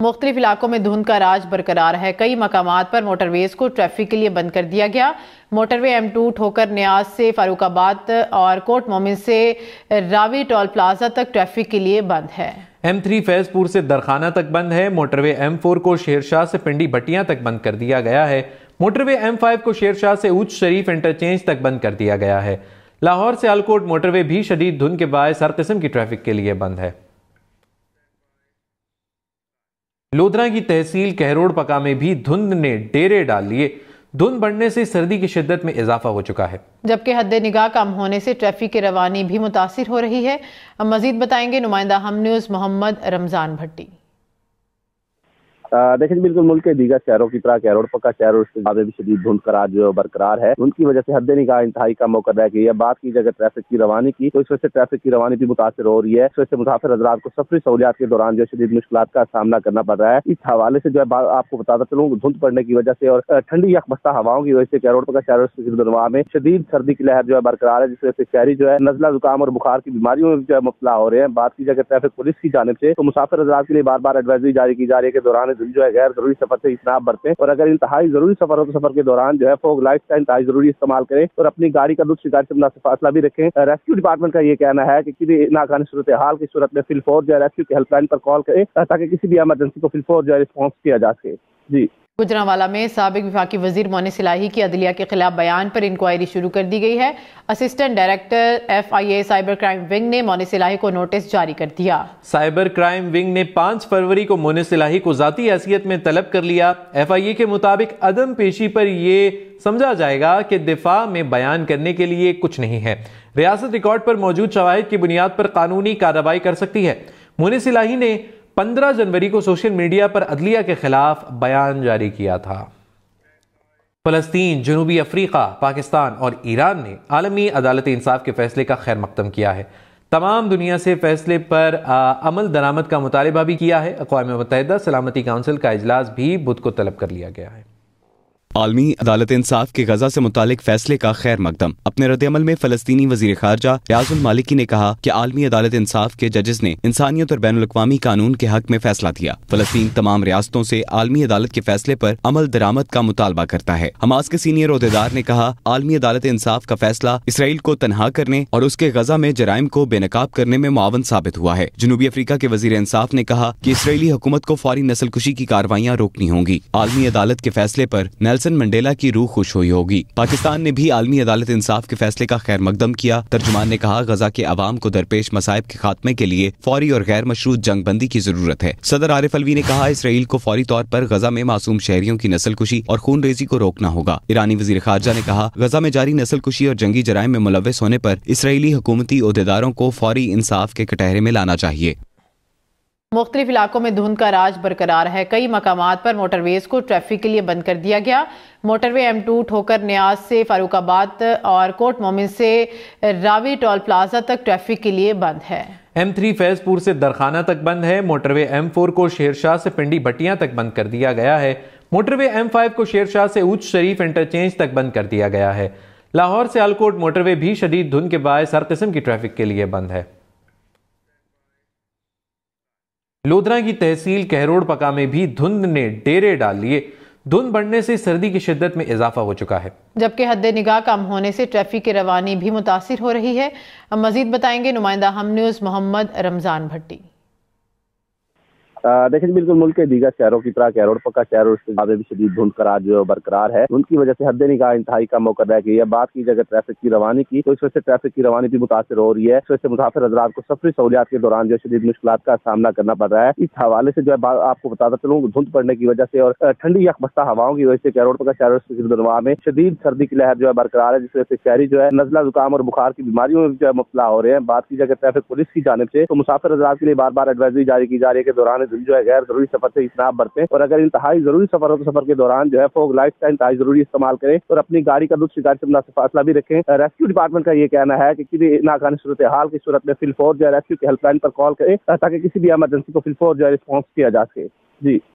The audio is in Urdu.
مختلف علاقوں میں دھند کا راج برقرار ہے۔ کئی مقامات پر موٹر ویز کو ٹریفک کے لیے بند کر دیا گیا۔ موٹر وے M2 ٹھوکر نیاز سے فاروق آباد اور کوٹ مومن سے راوی ٹول پلازا تک ٹریفک کے لیے بند ہے۔ M3 فیض پور سے درخانہ تک بند ہے۔ موٹر وے M4 کو شیر شاہ سے پنڈی بھٹیاں تک بند کر دیا گیا ہے۔ موٹر وے M5 کو شیر شاہ سے اوچ شریف انٹرچینج تک بند کر دیا گیا ہے۔ لاہور سے الکوٹ موٹر وے بھی شدید دھند کے باعث ہر قسم کی ٹریفک کے لیے بند ہے۔ لودھرا کی تحصیل کہروڑ پکا میں بھی دھند نے ڈیرے ڈال لیے۔ دھند بڑھنے سے سردی کی شدت میں اضافہ ہو چکا ہے، جبکہ حد نگاہ کم ہونے سے ٹریفک کی روانی بھی متاثر ہو رہی ہے۔ اب مزید بتائیں گے نمائندہ ہم نیوز محمد رمضان بھٹی۔ دیکھیں بالکل ملک کے دیگر شہروں کی طرح کہروڑ پکا شہر اور اس کے زیادہ بھی شدید دھند کا راج برقرار ہے۔ ان کی وجہ سے حد نگاہ انتہائی کم ہو کر رہ گئی ہے۔ بات کی جگہ ٹریفک کی روانی کی تو اس وجہ سے ٹریفک کی روانی بھی متاثر ہو رہی ہے۔ اس وجہ سے مسافر حضرات کو سفری سہولیات کے دوران جو شدید مشکلات کا سامنا کرنا پڑ رہا ہے۔ اس حوالے سے جو ہے آپ کو بتاتا چلوں، دھند پڑنے کی وجہ سے اور ٹھنڈی یکبستہ ہواؤں کی وجہ سے کہروڑ پکا شہر اور اس کے گرد و نواح میں شدید سردی کی لہر جو ہے برقرار ہے، جس وجہ سے شہری جو ہے نزلہ زکام اور بخار کی بیماریوں میں جو ہے مبتلا ہو رہے ہیں۔ بات کی جگہ ٹریفک پولیس کی جانب سے تو مسافر حضرات کے لیے بار بار ایڈوائزری جاری کی جا رہی ہے کہ دوران دن جو ہے غیر ضروری سفر سے اجتناب برتیں، اور اگر انتہائی ضروری سفر ہو تو سفر کے دوران جو ہے فوگ لائٹس کا انتہائی ضروری استعمال کریں اور اپنی گاڑی کا دوسری گاڑی سے مناسب فاصلہ بھی رکھیں۔ ریسکیو ڈپارٹمنٹ کا یہ کہنا ہے کہ کسی بھی ناگہانی صورتحال کی صورت میں فل فور جو ہے ریسکیو کی ہیلپ لائن پر کال کریں تاکہ کسی بھی ایمرجنسی کو فل فور جو ہے رسپانس کیا جا سکے۔ جی، گجرانوالہ میں سابق وفاقی وزیر مونس الہی کی عدلیہ کے خلاف بیان پر انکوائری شروع کر دی گئی ہے۔ Assistant director FIA cyber crime wing نے مونس الہی کو نوٹس جاری کر دیا۔ سائبر کرائم ونگ نے 5 فروری کو مونس الہی کو ذاتی حیثیت میں طلب کر لیا۔ FIA کے مطابق عدم پیشی پر یہ سمجھا جائے گا کہ دفاع میں بیان کرنے کے لیے کچھ نہیں ہے۔ ریاست ریکارڈ پر موجود شواہد کی بنیاد پر قانونی کارروائی کر سکتی ہے۔ مونس الہی نے 15 جنوری کو سوشل میڈیا پر عدلیہ کے خلاف بیان جاری کیا تھا۔ فلسطین، جنوبی افریقہ، پاکستان اور ایران نے عالمی عدالت انصاف کے فیصلے کا خیر مقدم کیا ہے۔ تمام دنیا سے فیصلے پر عمل درآمد کا مطالبہ بھی کیا ہے۔ اقوام متحدہ سلامتی کونسل کا اجلاس بھی بدھ کو طلب کر لیا گیا ہے۔ عالمی عدالت انصاف کے غزہ سے متعلق فیصلے کا خیر مقدم۔ اپنے رد عمل میں فلسطینی وزیر خارجہ ریاض المالکی نے کہا کہ عالمی عدالت انصاف کے ججز نے انسانیت اور بین الاقوامی قانون کے حق میں فیصلہ دیا۔ فلسطین تمام ریاستوں سے عالمی عدالت کے فیصلے پر عمل درآمد کا مطالبہ کرتا ہے۔ حماس کے سینئر عہدیدار نے کہا عالمی عدالت انصاف کا فیصلہ اسرائیل کو تنہا کرنے اور اس کے غزہ میں جرائم کو بے نقاب کرنے میں معاون ثابت ہوا ہے۔ جنوبی افریقہ کے وزیر انصاف نے کہا کہ اسرائیلی حکومت کو فوری نسل کشی کی کارروائیاں روکنی ہوں گی۔ عالمی عدالت کے فیصلے پر نیلسن منڈیلا کی روح خوش ہوئی ہوگی۔ پاکستان نے بھی عالمی عدالت انصاف کے فیصلے کا خیر مقدم کیا۔ ترجمان نے کہا غزہ کے عوام کو درپیش مصائب کے خاتمے کے لیے فوری اور غیر مشروط جنگ بندی کی ضرورت ہے۔ صدر عارف الوی نے کہا اسرائیل کو فوری طور پر غزہ میں معصوم شہریوں کی نسل کشی اور خون ریزی کو روکنا ہوگا۔ ایرانی وزیر خارجہ نے کہا غزہ میں جاری نسل کشی اور جنگی جرائم میں ملوث ہونے پر اسرائیلی حکومتی عہدیداروں کو فوری انصاف کے کٹہرے میں لانا چاہیے۔ مختلف علاقوں میں دھند کا راج برقرار ہے۔ کئی مقامات پر موٹر ویز کو ٹریفک کے لیے بند کر دیا گیا۔ موٹر وے M2 ٹھوکر نیاز سے فاروق آباد اور کوٹ مومن سے راوی ٹول پلازا تک ٹریفک کے لیے بند ہے۔ M3 فیض پور سے درخانہ تک بند ہے۔ موٹر وے M4 کو شیر شاہ سے پنڈی بھٹیاں تک بند کر دیا گیا ہے۔ موٹر وے M5 کو شیر شاہ سے اوچ شریف انٹرچینج تک بند کر دیا گیا ہے۔ لاہور سے الکوٹ موٹر وے بھی شدید دھند کے باعث ہر قسم کی ٹریفک کے لیے بند ہے۔ لودھرا کی تحصیل کہروڑ پکا میں بھی دھند نے ڈیرے ڈال لیے۔ دھند بڑھنے سے سردی کی شدت میں اضافہ ہو چکا ہے، جبکہ حد نگاہ کم ہونے سے ٹریفک کی روانی بھی متاثر ہو رہی ہے۔ اب مزید بتائیں گے نمائندہ ہم نیوز محمد رمضان بھٹی۔ دیکھیں بالکل ملک کے دیگر شہروں کی طرح کہروڑ پکا شہر اور اس کے زیادہ بھی شدید دھند کا راج برقرار ہے۔ ان کی وجہ سے حد نگاہ انتہائی کم ہو کر رہ گئی ہے۔ بات کی جگہ ٹریفک کی روانی کی تو اس وجہ سے ٹریفک کی روانی بھی متاثر ہو رہی ہے۔ اس وجہ سے مسافر حضرات کو سفری سہولیات کے دوران جو شدید مشکلات کا سامنا کرنا پڑ رہا ہے۔ اس حوالے سے جو ہے آپ کو بتاتا چلوں، دھند پڑنے کی وجہ سے اور ٹھنڈی یکبستہ ہواؤں کی وجہ سے کہروڑ پکا شہر اور اس کے گرد و نواح میں شدید سردی کی لہر جو ہے برقرار ہے، جس وجہ سے شہری جو ہے نزلہ زکام اور بخار کی بیماریوں میں جو ہے مبتلا ہو رہے ہیں۔ بات کی جگہ ٹریفک پولیس کی جانب سے تو مسافر حضرات کے لیے بار بار ایڈوائزری جاری کی جا رہی ہے کہ دوران دن جو ہے غیر ضروری سفر سے اجتناب برتیں، اور اگر انتہائی ضروری سفر ہو تو سفر کے دوران جو ہے فوگ لائٹس کا انتہائی ضروری استعمال کریں اور اپنی گاڑی کا دوسری گاڑی سے مناسب فاصلہ بھی رکھیں۔ ریسکیو ڈپارٹمنٹ کا یہ کہنا ہے کہ کسی ناگہانی صورتحال کی صورت میں فل فور جو ہے ریسکیو کی ہیلپ لائن پر کال کریں تاکہ کسی بھی ایمرجنسی کو فل فور جو ہے رسپانس کیا جا سکے۔ جی۔